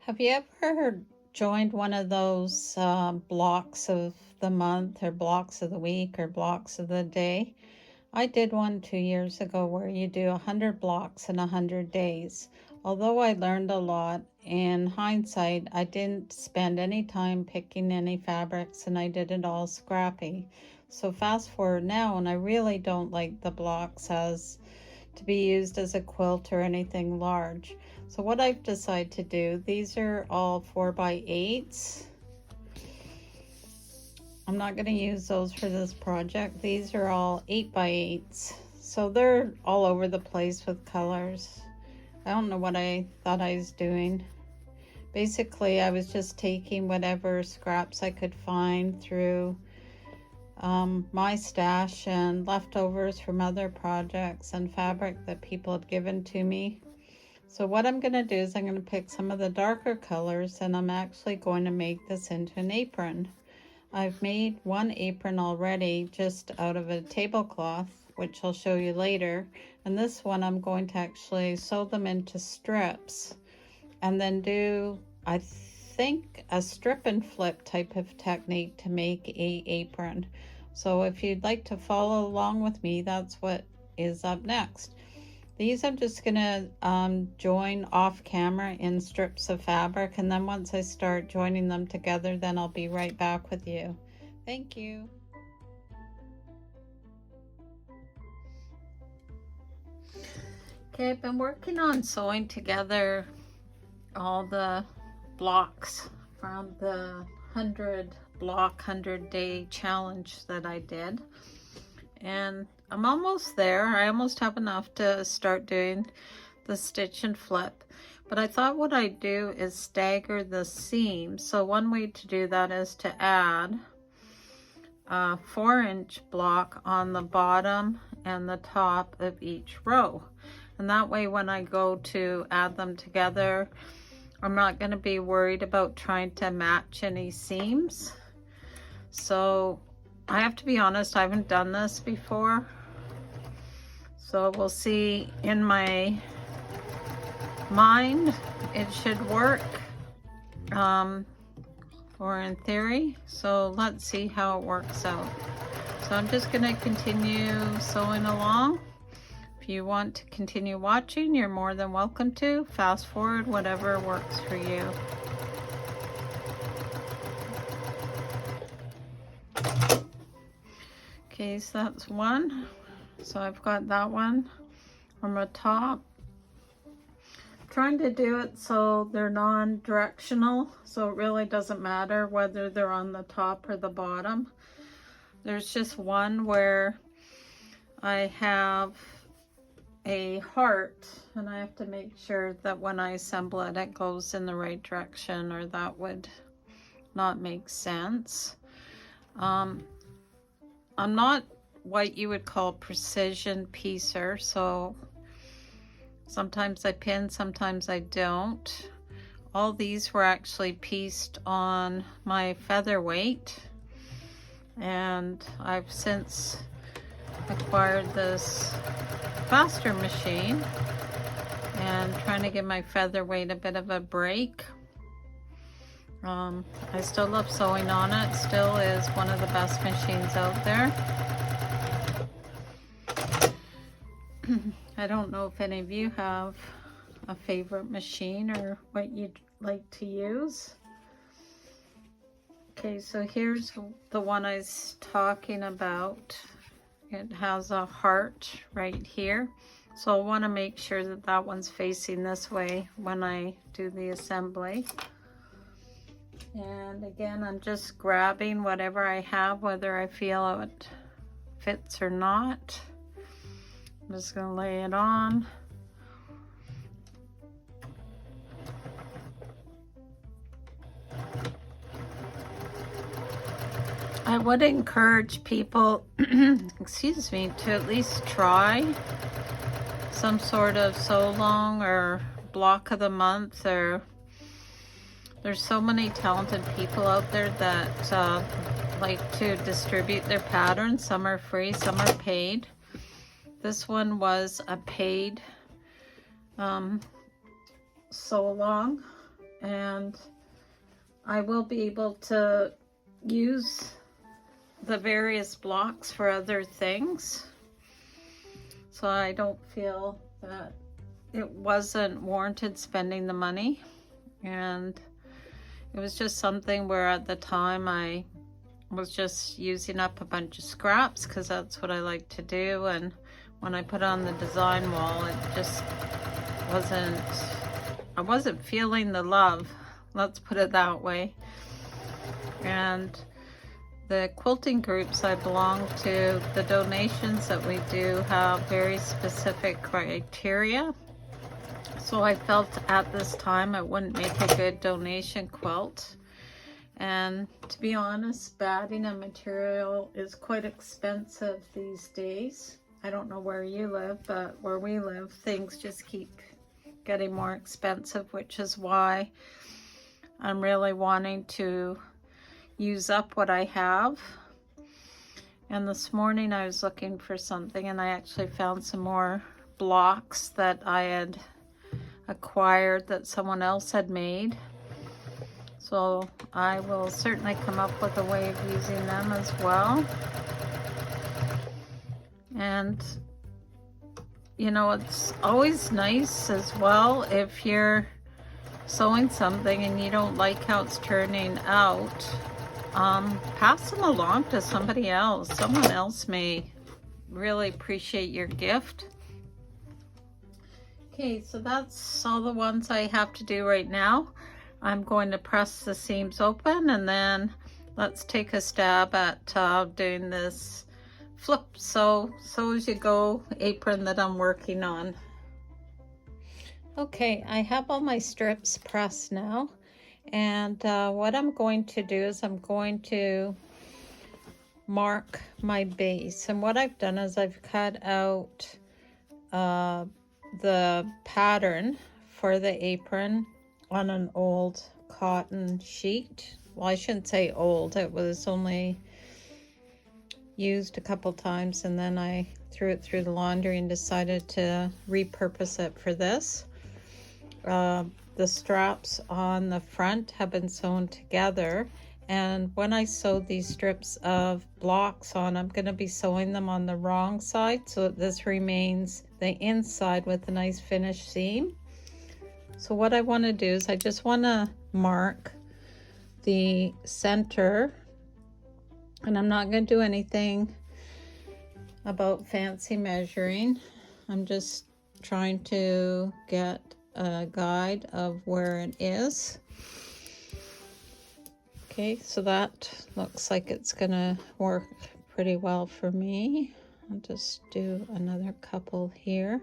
Have you ever joined one of those blocks of the month or blocks of the week or blocks of the day? I did one 2 years ago where you do 100 blocks in 100 days. Although I learned a lot, in hindsight, I didn't spend any time picking any fabrics and I did it all scrappy. So fast forward now, and I really don't like the blocks as to be used as a quilt or anything large. So what I've decided to do, these are all 4x8s. I'm not going to use those for this project. These are all 8x8s. So they're all over the place with colors. I don't know what I thought I was doing. Basically, I was just taking whatever scraps I could find through my stash and leftovers from other projects and fabric that people had given to me. So what I'm going to do is I'm going to pick some of the darker colors and I'm actually going to make this into an apron. I've made one apron already just out of a tablecloth, which I'll show you later. And this one I'm going to actually sew them into strips and then do, I think, a strip and flip type of technique to make a apron. So if you'd like to follow along with me, that's what is up next. These I'm just gonna join off camera in strips of fabric, and then once I start joining them together, then I'll be right back with you. Thank you. Okay, I've been working on sewing together all the blocks from the 100 day challenge that I did, and I'm almost there. I almost have enough to start doing the stitch and flip, but I thought what I'd do is stagger the seams. So one way to do that is to add a 4-inch block on the bottom and the top of each row, and that way when I go to add them together, I'm not going to be worried about trying to match any seams. So I have to be honest, I haven't done this before. So we'll see. In my mind, it should work, or in theory. So let's see how it works out. So I'm just going to continue sewing along. If you want to continue watching, you're more than welcome to. Fast forward, whatever works for you. Okay, so that's one. So I've got that one from the top. I'm trying to do it so they're non-directional, so it really doesn't matter whether they're on the top or the bottom. There's just one where I have a heart, and I have to make sure that when I assemble it, it goes in the right direction, or that would not make sense. I'm not what you would call precision piecer, so sometimes I pin, sometimes I don't. All these were actually pieced on my featherweight, and I've since acquired this faster machine and trying to give my featherweight a bit of a break. I still love sewing on it. Still is one of the best machines out there. I don't know if any of you have a favorite machine or what you'd like to use. Okay, so here's the one I was talking about. It has a heart right here. So I want to make sure that that one's facing this way when I do the assembly. And again, I'm just grabbing whatever I have, whether I feel it fits or not. I'm just going to lay it on. I would encourage people, excuse me, to at least try some sort of sew along or block of the month, or there's so many talented people out there that like to distribute their patterns. Some are free, some are paid. This one was a paid sew along, and I will be able to use the various blocks for other things. So I don't feel that it wasn't warranted spending the money. And it was just something where at the time I was just using up a bunch of scraps because that's what I like to do. And when I put on the design wall, it just wasn't, I wasn't feeling the love, let's put it that way. And the quilting groups I belong to, the donations that we do have very specific criteria. So I felt at this time it wouldn't make a good donation quilt. And to be honest, batting and material is quite expensive these days. I don't know where you live, but where we live, things just keep getting more expensive, which is why I'm really wanting to use up what I have. And this morning I was looking for something and I actually found some more blocks that I had acquired that someone else had made. So I will certainly come up with a way of using them as well. And you know, it's always nice as well if you're sewing something and you don't like how it's turning out, pass them along to somebody else. Someone else may really appreciate your gift. Okay, so that's all the ones I have to do right now. I'm going to press the seams open and then let's take a stab at doing this flip sew as you go apron that I'm working on. Okay, I have all my strips pressed now, and what I'm going to do is I'm going to mark my base. And what I've done is I've cut out the pattern for the apron on an old cotton sheet. Well, I shouldn't say old, it was only used a couple times and then I threw it through the laundry and decided to repurpose it for this. The straps on the front have been sewn together, and when I sew these strips of blocks on, I'm going to be sewing them on the wrong side so that this remains the inside with a nice finished seam. So what I want to do is I just want to mark the center, and I'm not going to do anything about fancy measuring. I'm just trying to get a guide of where it is. Okay, so that looks like it's gonna work pretty well for me. I'll just do another couple here.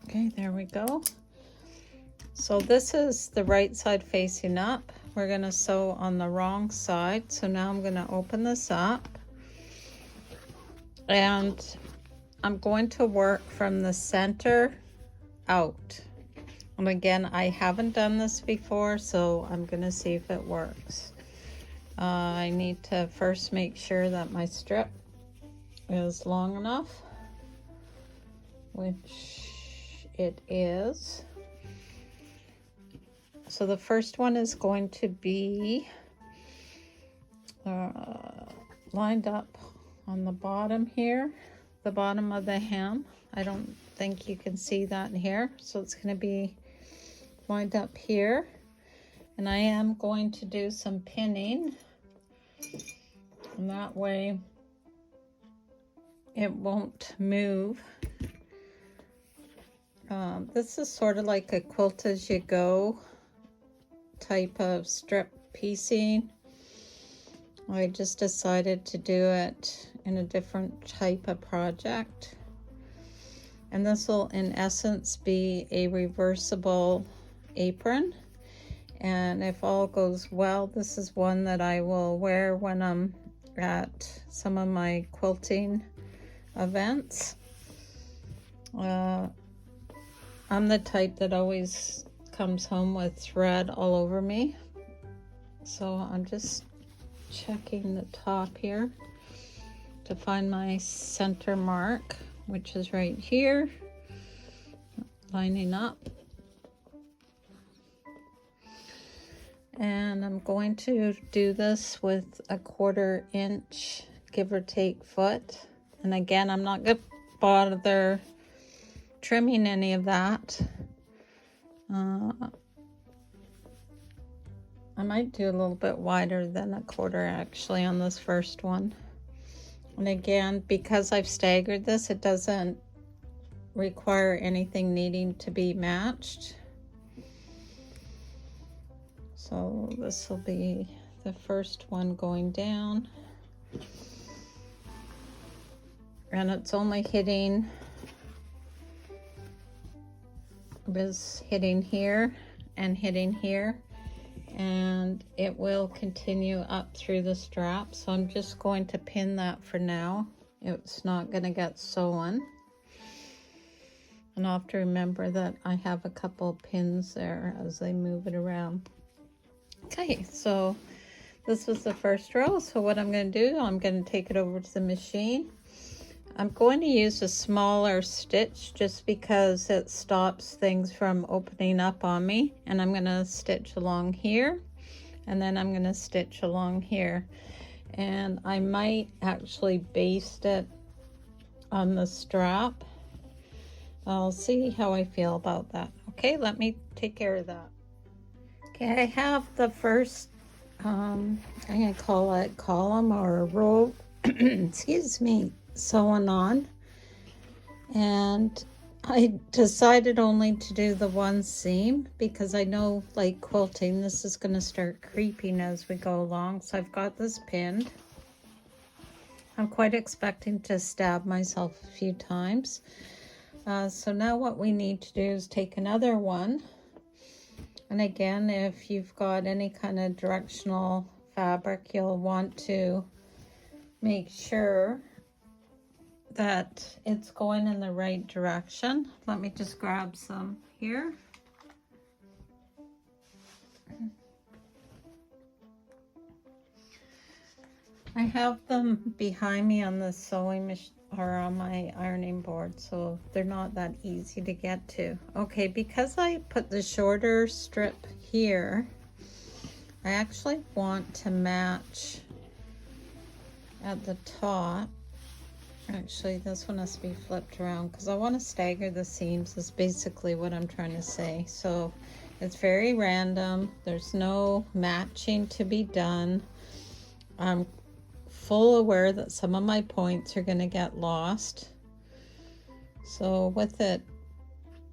Okay, there we go. So this is the right side facing up. We're gonna sew on the wrong side. So now I'm gonna open this up and I'm going to work from the center out. And again, I haven't done this before, so I'm gonna see if it works. I need to first make sure that my strip is long enough, which it is. So the first one is going to be lined up on the bottom here, the bottom of the hem. I don't think you can see that in here. So it's going to be lined up here. And I am going to do some pinning. And that way it won't move. This is sort of like a quilt as you go type of strip piecing. I just decided to do it in a different type of project. And this will in essence be a reversible apron. And if all goes well, this is one that I will wear when I'm at some of my quilting events. I'm the type that always comes home with thread all over me. So I'm just checking the top here to find my center mark, which is right here. lining up. And I'm going to do this with a 1/4 inch, give or take, foot. And again, I'm not going to bother trimming any of that. I might do a little bit wider than a 1/4 actually on this first one. And again, because I've staggered this, it doesn't require anything needing to be matched. So this will be the first one going down. And it's only hitting here and hitting here. And it will continue up through the strap. So I'm just going to pin that for now. It's not going to get sewn. And I'll have to remember that I have a couple pins there as I move it around. Okay, so this was the first row. So what I'm going to do, I'm going to take it over to the machine. I'm going to use a smaller stitch just because it stops things from opening up on me. And I'm going to stitch along here, and then I'm going to stitch along here. And I might actually baste it on the strap. I'll see how I feel about that. Okay, let me take care of that. Okay, I have the first, I'm going to call it column or row, excuse me, sewn on. And I decided only to do the one seam because I know, like quilting, this is going to start creeping as we go along. So I've got this pinned. I'm quite expecting to stab myself a few times. So now what we need to do is take another one. And again, if you've got any kind of directional fabric, you'll want to make sure that it's going in the right direction. Let me just grab some here. I have them behind me on the sewing machine or on my ironing board, so they're not that easy to get to. Okay, because I put the shorter strip here, I actually want to match at the top. Actually, this one has to be flipped around because I want to stagger the seams is basically what I'm trying to say. So it's very random. There's no matching to be done. I'm full aware that some of my points are going to get lost. So with it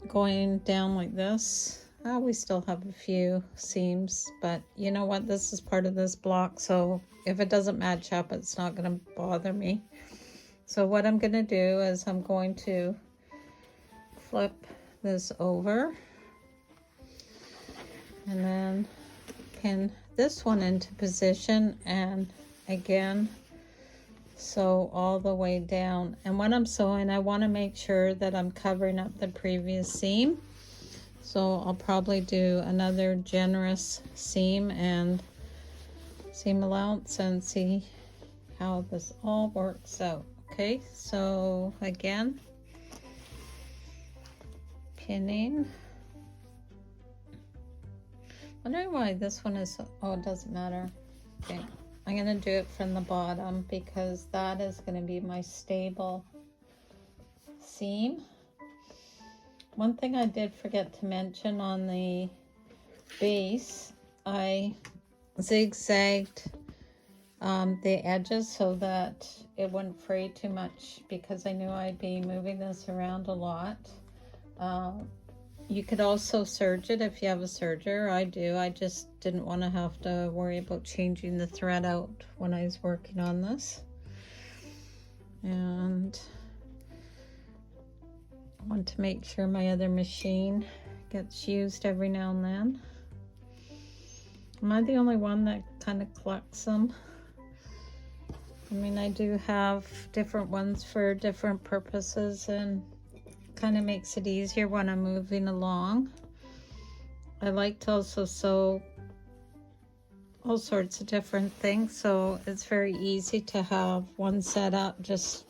going down like this, we still have a few seams, but you know what? This is part of this block, so if it doesn't match up, it's not going to bother me. So what I'm going to do is I'm going to flip this over and then pin this one into position, and again sew all the way down. And when I'm sewing, I want to make sure that I'm covering up the previous seam. So I'll probably do another generous seam and seam allowance and see how this all works out. Okay, so again, pinning. Wondering why this one is, oh, it doesn't matter. Okay, I'm going to do it from the bottom because that is going to be my stable seam. One thing I did forget to mention on the base, I zigzagged the edges so that it wouldn't fray too much because I knew I'd be moving this around a lot. You could also serge it if you have a serger. I do. I just didn't want to have to worry about changing the thread out when I was working on this. And I want to make sure my other machine gets used every now and then. Am I the only one that kind of collects them? I mean, I do have different ones for different purposes, and kind of makes it easier when I'm moving along. I like to also sew all sorts of different things, so it's very easy to have one set up just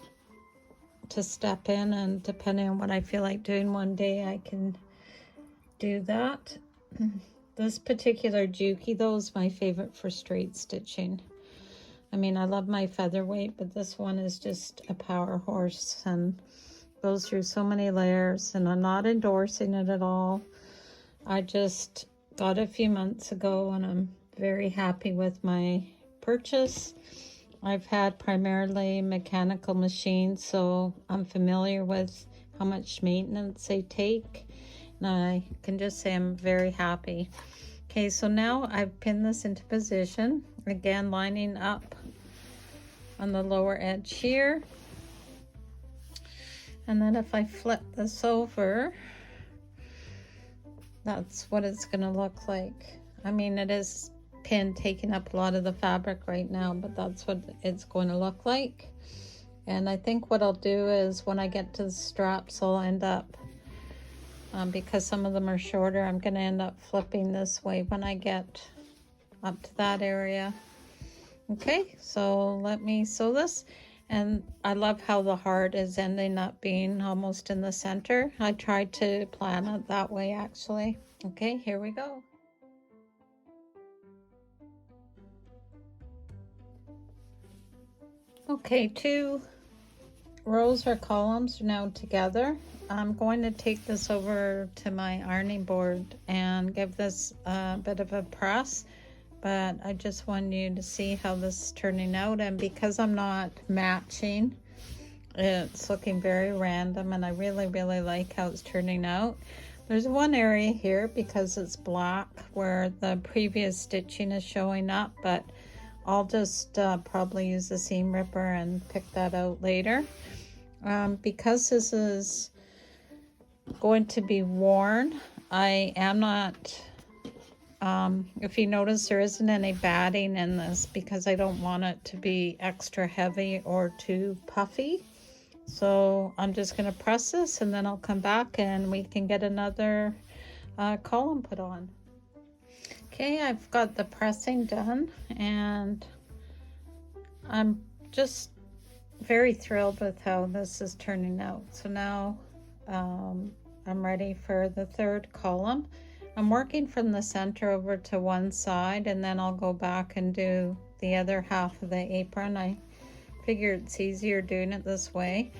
to step in, and depending on what I feel like doing one day, I can do that. This particular Juki though is my favorite for straight stitching. I mean, I love my featherweight, but this one is just a power horse and goes through so many layers, and I'm not endorsing it at all. I just got it a few months ago and I'm very happy with my purchase. I've had primarily mechanical machines, so I'm familiar with how much maintenance they take, and I can just say I'm very happy. Okay, so now I've pinned this into position, again lining up on the lower edge here. And then if I flip this over, that's what it's gonna look like. I mean, it is pinned, taking up a lot of the fabric right now, but that's what it's going to look like. And I think what I'll do is when I get to the straps, I'll end up, because some of them are shorter, I'm gonna end up flipping this way when I get up to that area. Okay, so let me sew this. And I love how the heart is ending up being almost in the center. I tried to plan it that way actually. Okay, here we go. Okay, 2 rows or columns are now together. I'm going to take this over to my ironing board and give this a bit of a press, but I just want you to see how this is turning out. And because I'm not matching, it's looking very random, and I really like how it's turning out. There's one area here because it's black where the previous stitching is showing up, but I'll just probably use the seam ripper and pick that out later. Because this is going to be worn, I am not, if you notice, there isn't any batting in this because I don't want it to be extra heavy or too puffy. So I'm just going to press this, and then I'll come back and we can get another column put on. Okay, I've got the pressing done, and I'm just very thrilled with how this is turning out. So now I'm ready for the 3rd column. I'm working from the center over to one side, and then I'll go back and do the other half of the apron. I figure it's easier doing it this way.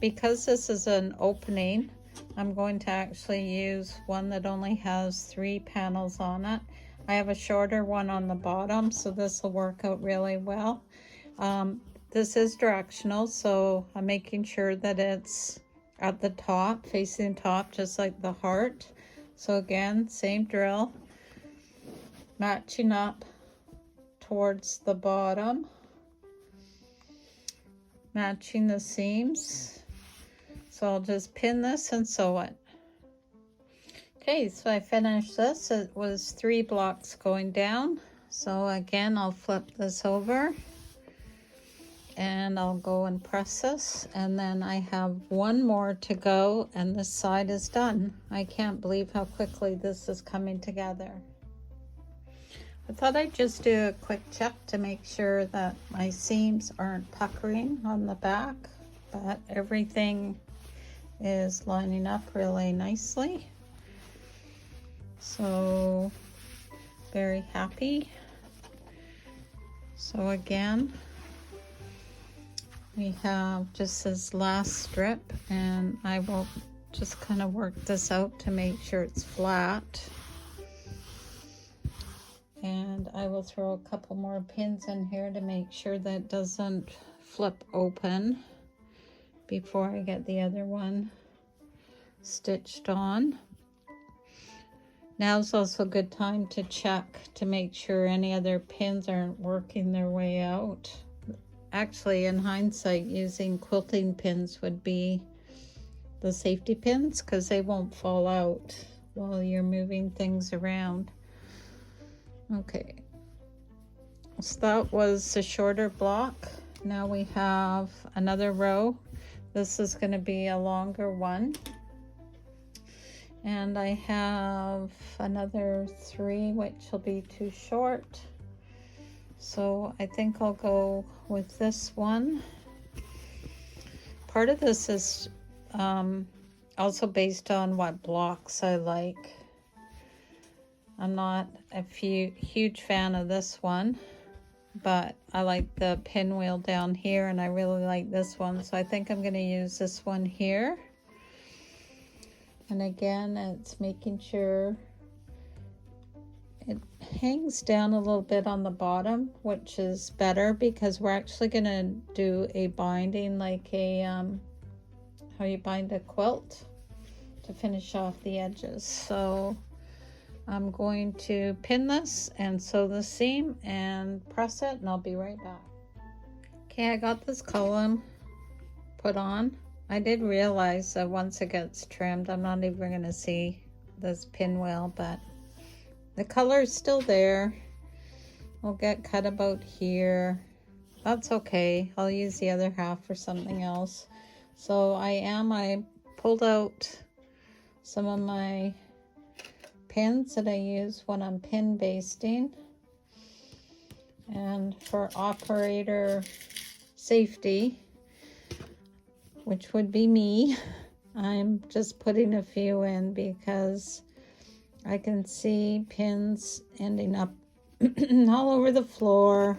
Because this is an opening, I'm going to actually use one that only has 3 panels on it. I have a shorter one on the bottom, so this will work out really well. This is directional, so I'm making sure that it's at the top, facing the top, just like the heart. So again, same drill, matching up towards the bottom, matching the seams. So I'll just pin this and sew it. Okay, so I finished this. It was 3 blocks going down. So again, I'll flip this over and I'll go and press this, and then I have 1 more to go and this side is done. I can't believe how quickly this is coming together. I thought I'd just do a quick check to make sure that my seams aren't puckering on the back, but everything is lining up really nicely. So very happy. So again, we have just this last strip, and I will just kind of work this out to make sure it's flat. And I will throw a couple more pins in here to make sure that it doesn't flip open before I get the other one stitched on. Now's also a good time to check to make sure any other pins aren't working their way out. Actually, in hindsight, using quilting pins would be the safety pins because they won't fall out while you're moving things around. Okay, so that was a shorter block. Now we have another row. This is going to be a longer one. And I have another 3, which will be too short. So I think I'll go with this one. part of this is also based on what blocks I like. I'm not a huge fan of this one, but I like the pinwheel down here, and I really like this one, so I think I'm going to use this one here. And again, it's making sure it hangs down a little bit on the bottom, which is better because we're actually going to do a binding, like a how you bind a quilt, to finish off the edges. So I'm going to pin this and sew the seam and press it, and I'll be right back. Okay, I got this column put on. I did realize that once it gets trimmed, I'm not even going to see this pinwheel, but the color is still there. We'll get cut about here. That's okay. I'll use the other half for something else. So I pulled out some of my pins that I use when I'm pin basting. And for operator safety, which would be me, I'm just putting a few in because I can see pins ending up all over the floor.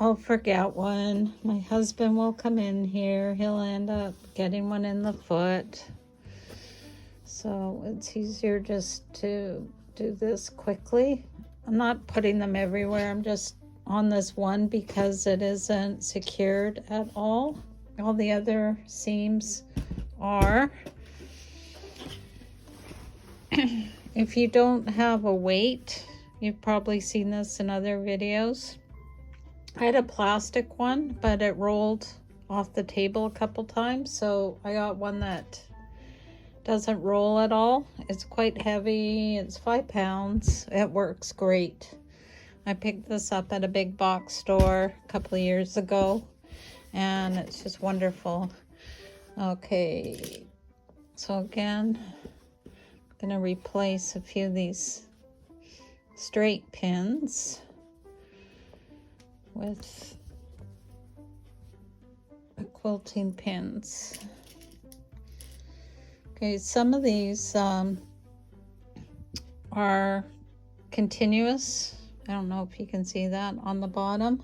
I'll forget one. My husband will come in here. He'll end up getting one in the foot. So it's easier just to do this quickly. I'm not putting them everywhere. I'm just on this one because it isn't secured at all. All the other seams are. If you don't have a weight, you've probably seen this in other videos. I had a plastic one, but it rolled off the table a couple times, so I got one that doesn't roll at all. It's quite heavy. It's 5 pounds. It works great. I picked this up at a big box store a couple of years ago, and it's just wonderful. Okay, so again, I'm going to replace a few of these straight pins with the quilting pins. Okay, some of these are continuous. I don't know if you can see that on the bottom,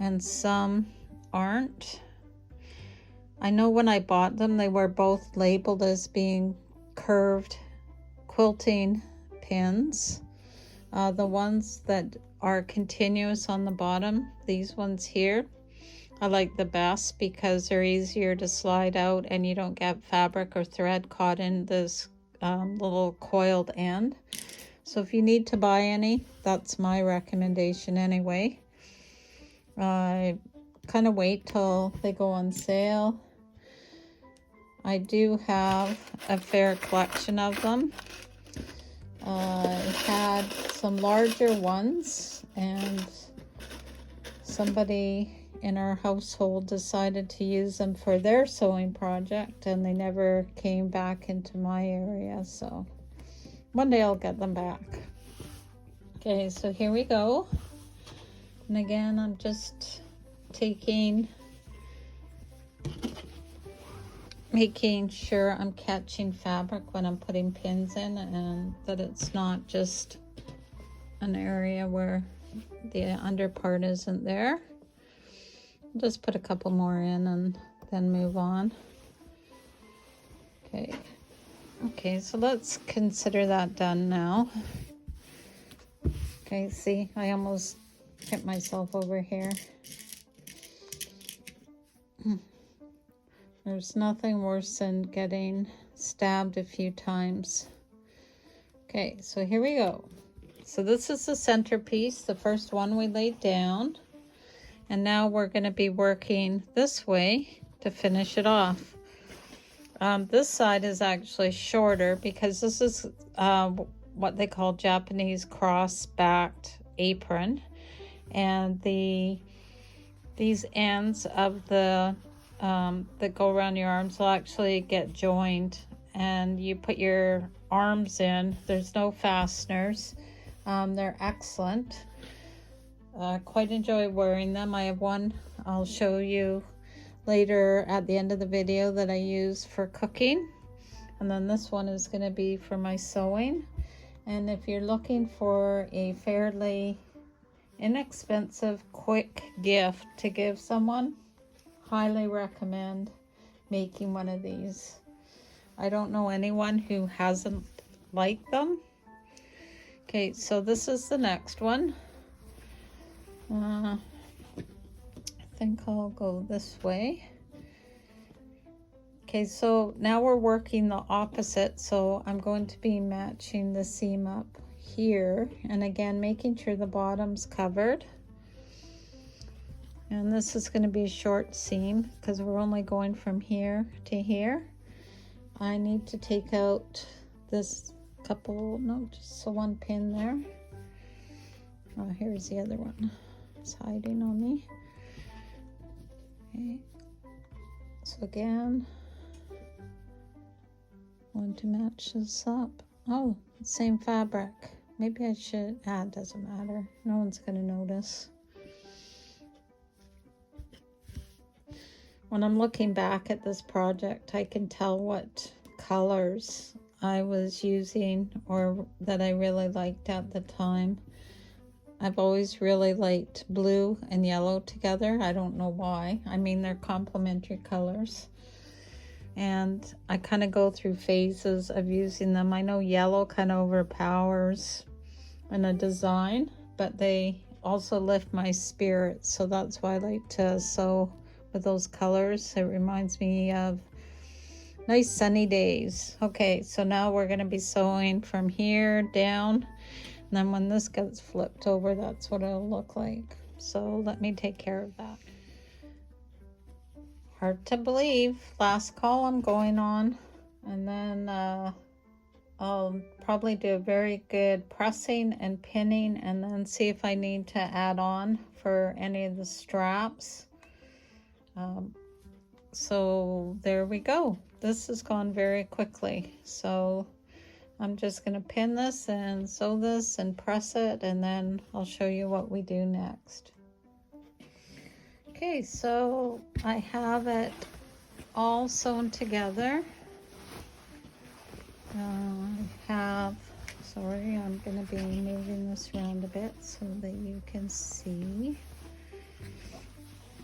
and some aren't. I know when I bought them, they were both labeled as being curved quilting pins. The ones that are continuous on the bottom, these ones here, I like the best because they're easier to slide out and you don't get fabric or thread caught in this little coiled end. So if you need to buy any, that's my recommendation anyway. I kind of wait till they go on sale. I do have a fair collection of them. I had some larger ones, and somebody in our household decided to use them for their sewing project, and they never came back into my area, so one day I'll get them back. Okay, so here we go. And again, I'm just making sure I'm catching fabric when I'm putting pins in, and that it's not just an area where the under part isn't there. I'll just put a couple more in and then move on. Okay, so let's consider that done now. Okay, see, I almost hit myself over here. There's nothing worse than getting stabbed a few times. Okay, so here we go. So this is the centerpiece, the first one we laid down. And now we're going to be working this way to finish it off. This side is actually shorter because this is what they call Japanese cross-backed apron. And these ends of the that go around your arms will actually get joined, and you put your arms in. There's no fasteners. They're excellent. Quite enjoy wearing them. I have one I'll show you later at the end of the video that I use for cooking. And then this one is going to be for my sewing. And if you're looking for a fairly inexpensive, quick gift to give someone, highly recommend making one of these. I don't know anyone who hasn't liked them. Okay, so this is the next one. I think I'll go this way. Okay, so now we're working the opposite, so I'm going to be matching the seam up here, and again making sure the bottom's covered. And this is going to be a short seam because we're only going from here to here. I need to take out this couple, no, just the one pin there. Oh, here's the other one. It's hiding on me. Okay, so again, going to match this up. Oh, same fabric. Maybe I should, it doesn't matter. No one's gonna notice. When I'm looking back at this project, I can tell what colors I was using or that I really liked at the time. I've always really liked blue and yellow together. I don't know why. I mean, they're complementary colors. And I kind of go through phases of using them. I know yellow kind of overpowers in a design, but they also lift my spirit. So that's why I like to sew with those colors. It reminds me of nice sunny days. Okay, so now we're going to be sewing from here down, and then when this gets flipped over, that's what it'll look like. So let me take care of that. Hard to believe, last column going on, and then I'll probably do a very good pressing and pinning, and then see if I need to add on for any of the straps. So there we go. This has gone very quickly. So I'm just going to pin this and sew this and press it, and then I'll show you what we do next. Okay, so I have it all sewn together. Sorry, I'm going to be moving this around a bit so that you can see.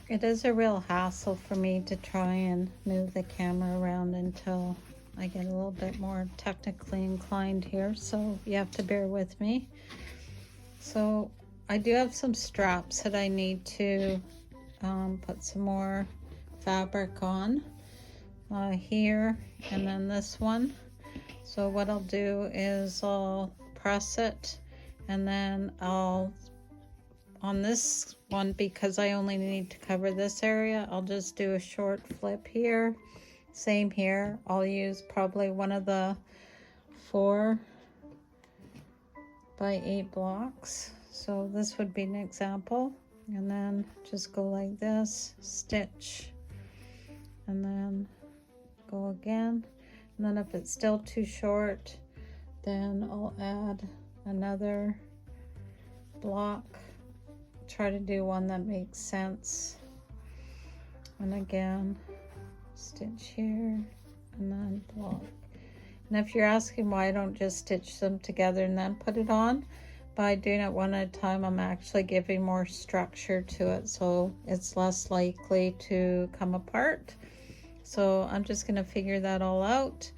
It is a real hassle for me to try and move the camera around until I get a little bit more technically inclined here, so you have to bear with me. So I do have some straps that I need to put some more fabric on here, and then this one. So what I'll do is I'll press it, and then I'll, on this one, because I only need to cover this area, I'll just do a short flip here. Same here. I'll use probably one of the 4x8 blocks. So this would be an example. And then just go like this, stitch, and then go again. And then if it's still too short, then I'll add another block. Try to do one that makes sense. And again, stitch here and then block. And if you're asking why I don't just stitch them together and then put it on, by doing it one at a time, I'm actually giving more structure to it, so it's less likely to come apart. So I'm just going to figure that all out,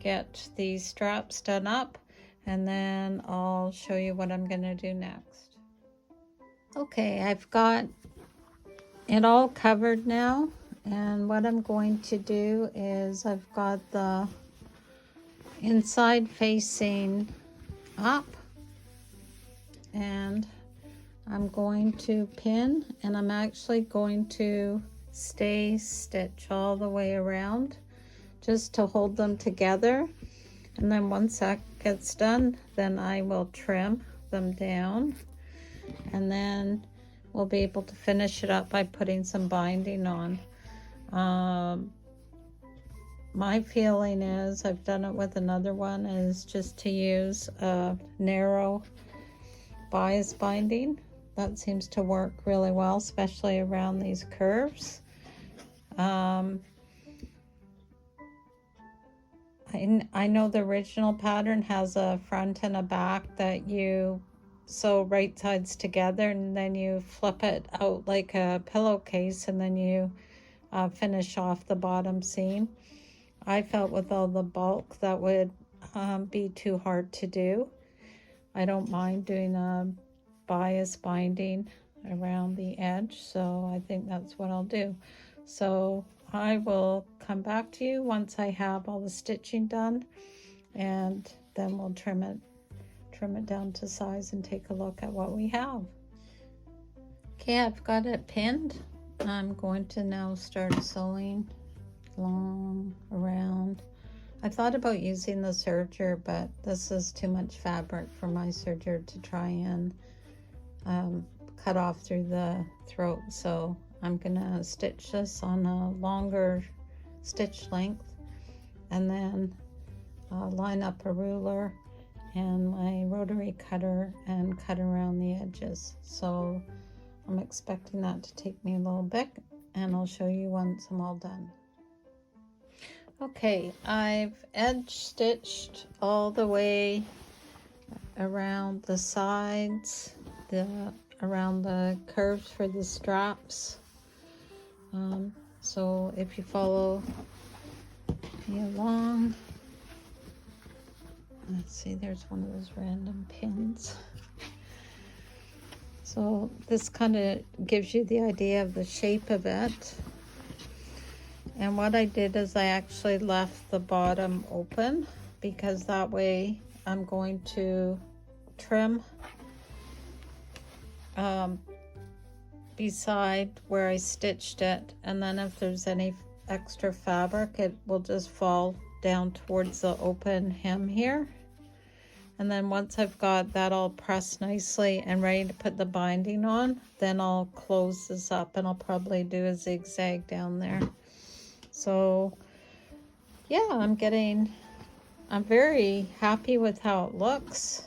get these straps done up, and then I'll show you what I'm going to do next. Okay, I've got it all covered now, and what I'm going to do is I've got the inside facing up, and I'm going to pin, and I'm actually going to stay stitch all the way around just to hold them together. And then once that gets done, then I will trim them down, and then we'll be able to finish it up by putting some binding on. My feeling is, I've done it with another one, is just to use a narrow bias binding, that seems to work really well, especially around these curves. I know the original pattern has a front and a back that you sew right sides together, and then you flip it out like a pillowcase, and then you finish off the bottom seam. I felt with all the bulk that would be too hard to do. I don't mind doing a bias binding around the edge, so I think that's what I'll do. So I will come back to you once I have all the stitching done, and then we'll trim it down to size and take a look at what we have. Okay, I've got it pinned. I'm going to now start sewing along around. I thought about using the serger, but this is too much fabric for my serger to try and cut off through the throat, so I'm gonna stitch this on a longer stitch length, and then line up a ruler and my rotary cutter and cut around the edges. So I'm expecting that to take me a little bit, and I'll show you once I'm all done. Okay, I've edge stitched all the way around the sides, around the curves for the straps. So if you follow me along, let's see, there's one of those random pins. So this kind of gives you the idea of the shape of it. And what I did is I actually left the bottom open, because that way I'm going to trim beside where I stitched it, and then if there's any extra fabric, it will just fall down towards the open hem here. And then once I've got that all pressed nicely and ready to put the binding on, then I'll close this up, and I'll probably do a zigzag down there. So yeah, I'm very happy with how it looks.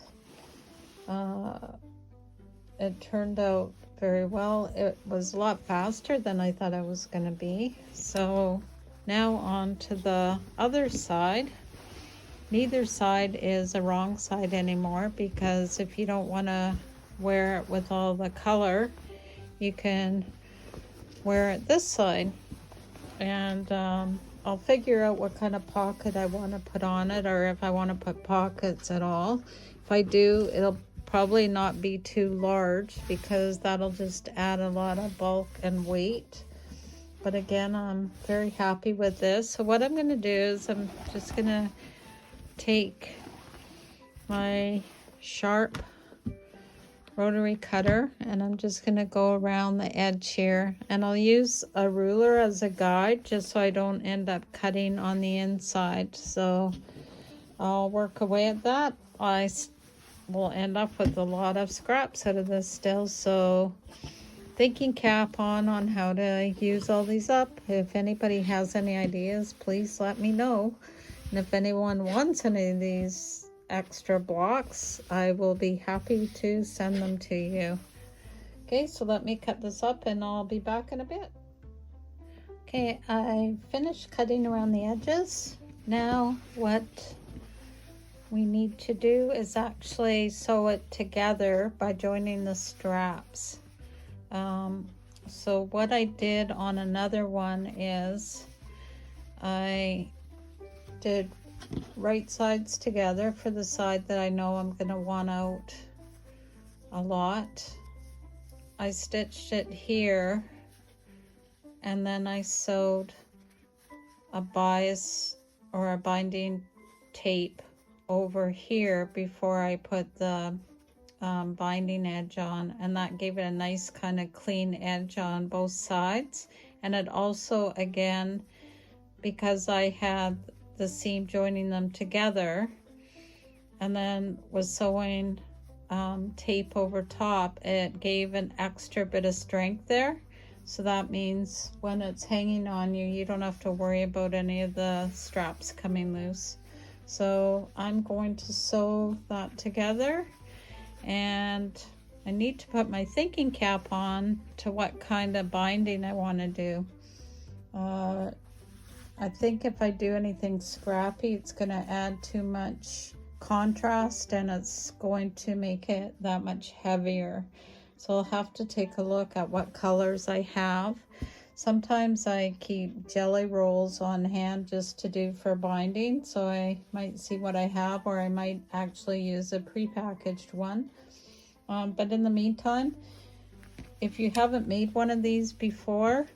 It turned out very well. It was a lot faster than I thought it was going to be. So now on to the other side. Neither side is a wrong side anymore, because if you don't want to wear it with all the color, you can wear it this side. And I'll figure out what kind of pocket I want to put on it, or if I want to put pockets at all. If I do, it'll probably not be too large, because that'll just add a lot of bulk and weight. But again, I'm very happy with this. So what I'm going to do is I'm just going to take my sharp rotary cutter, and I'm just going to go around the edge here, and I'll use a ruler as a guide just so I don't end up cutting on the inside. So I'll work away at that. I will end up with a lot of scraps out of this still, so thinking cap on how to use all these up. If anybody has any ideas, please let me know. And if anyone wants any of these extra blocks, I will be happy to send them to you. Okay, so let me cut this up, and I'll be back in a bit. Okay, I finished cutting around the edges. Now what we need to do is actually sew it together by joining the straps. So what I did on another one is I did right sides together for the side that I know I'm going to want out a lot. I stitched it here, and then I sewed a bias or a binding tape over here before I put the binding edge on, and that gave it a nice kind of clean edge on both sides. And it also, again, because I had the seam joining them together and then was sewing tape over top, it gave an extra bit of strength there. So that means when it's hanging on you, you don't have to worry about any of the straps coming loose. So I'm going to sew that together, and I need to put my thinking cap on to what kind of binding I want to do. I think if I do anything scrappy, it's going to add too much contrast and it's going to make it that much heavier. So I'll have to take a look at what colors I have. Sometimes I keep jelly rolls on hand just to do for binding, so I might see what I have, or I might actually use a prepackaged one. But in the meantime, if you haven't made one of these before,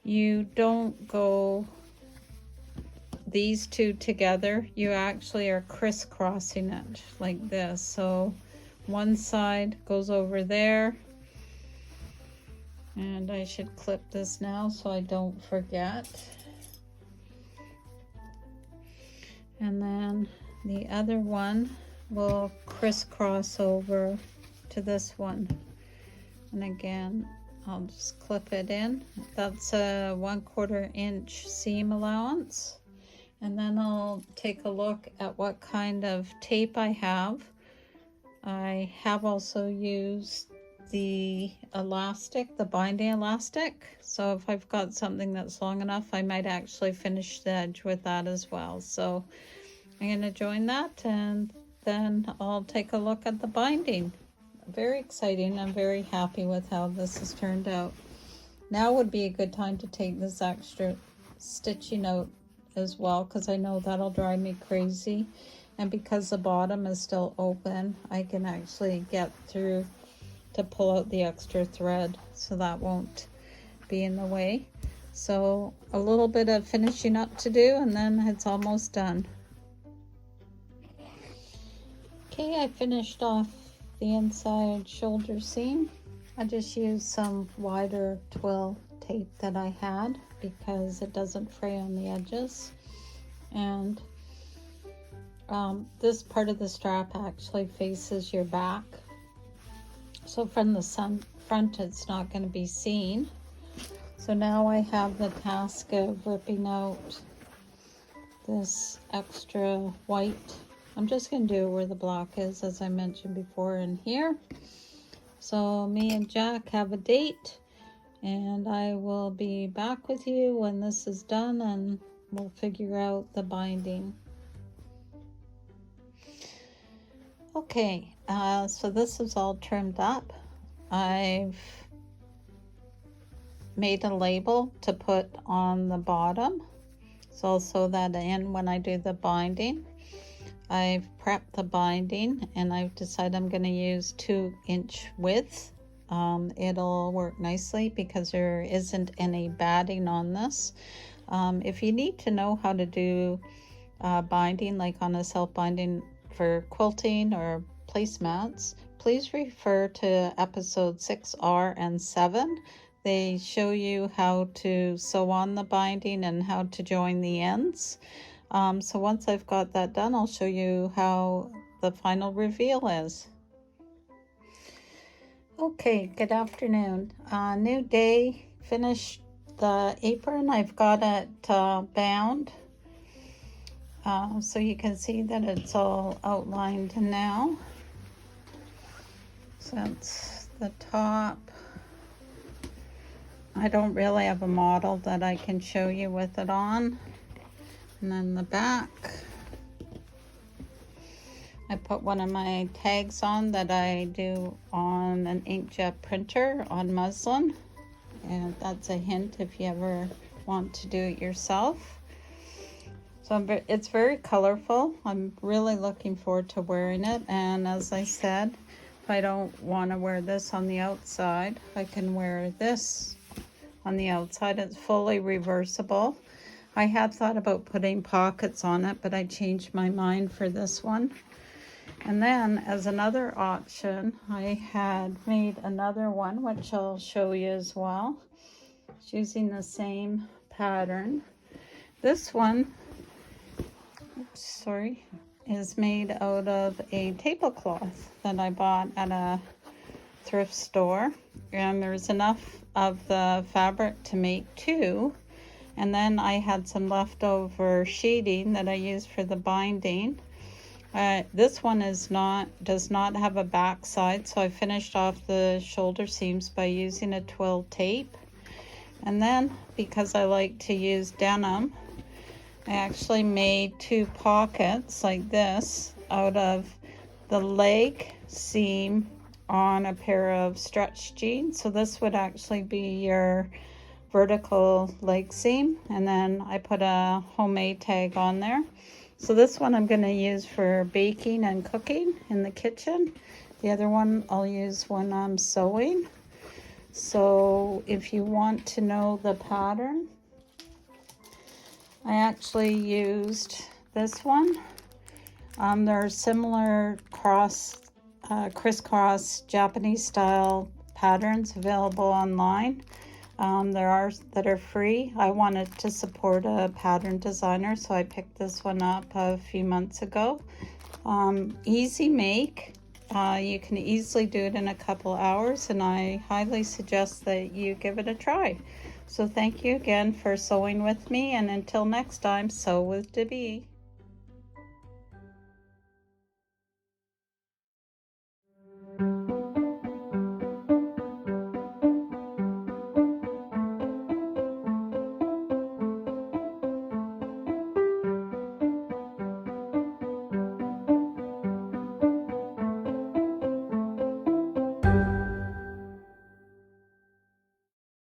you don't go these two together. You actually are crisscrossing it like this. So one side goes over there, and I should clip this now so I don't forget. And then the other one will crisscross over to this one. And again, I'll just clip it in. That's a 1/4 inch seam allowance. And then I'll take a look at what kind of tape I have. I have also used the elastic, the binding elastic. So if I've got something that's long enough, I might actually finish the edge with that as well. So I'm going to join that, and then I'll take a look at the binding. Very exciting. I'm very happy with how this has turned out. Now would be a good time to take this extra stitching out as well, because I know that'll drive me crazy. And because the bottom is still open, I can actually get through to pull out the extra thread, so that won't be in the way. So a little bit of finishing up to do, and then it's almost done. Okay, I finished off the inside shoulder seam. I just used some wider twill tape that I had because it doesn't fray on the edges. And this part of the strap actually faces your back, so from the front it's not going to be seen. So now I have the task of ripping out this extra white. I'm just going to do it where the block is, as I mentioned before, in here. So me and Jack have a date, and I will be back with you when this is done, and we'll figure out the binding. Okay, so this is all trimmed up. I've made a label to put on the bottom, so I'll sew that in when I do the binding. I've prepped the binding, and I've decided I'm going to use 2-inch width. It'll work nicely because there isn't any batting on this. If you need to know how to do binding, like on a self-binding for quilting or placemats, please refer to episode 6R and 7. They show you how to sew on the binding and how to join the ends. So once I've got that done, I'll show you how the final reveal is. Okay, good afternoon. New day, finished the apron. I've got it bound. So you can see that it's all outlined now. So that's the top. I don't really have a model that I can show you with it on. And then the back, I put one of my tags on that I do on an inkjet printer on muslin. And that's a hint if you ever want to do it yourself. So it's very colorful. I'm really looking forward to wearing it. And as I said, if I don't want to wear this on the outside, I can wear this on the outside. It's fully reversible. I had thought about putting pockets on it, but I changed my mind for this one. And then as another option, I had made another one, which I'll show you as well. It's using the same pattern. This one, is made out of a tablecloth that I bought at a thrift store. And there's enough of the fabric to make 2. And then I had some leftover sheeting that I used for the binding. This one does not have a back side, so I finished off the shoulder seams by using a twill tape. And then, because I like to use denim, I actually made 2 pockets like this out of the leg seam on a pair of stretch jeans. So this would actually be your vertical leg seam, and then I put a homemade tag on there. So this one I'm going to use for baking and cooking in the kitchen. The other one I'll use when I'm sewing. So if you want to know the pattern, I actually used this one. There are similar crisscross Japanese style patterns available online. There are that are free. I wanted to support a pattern designer, so I picked this one up a few months ago. Easy make. You can easily do it in a couple hours, and I highly suggest that you give it a try. So thank you again for sewing with me, and until next time, sew with Debbie.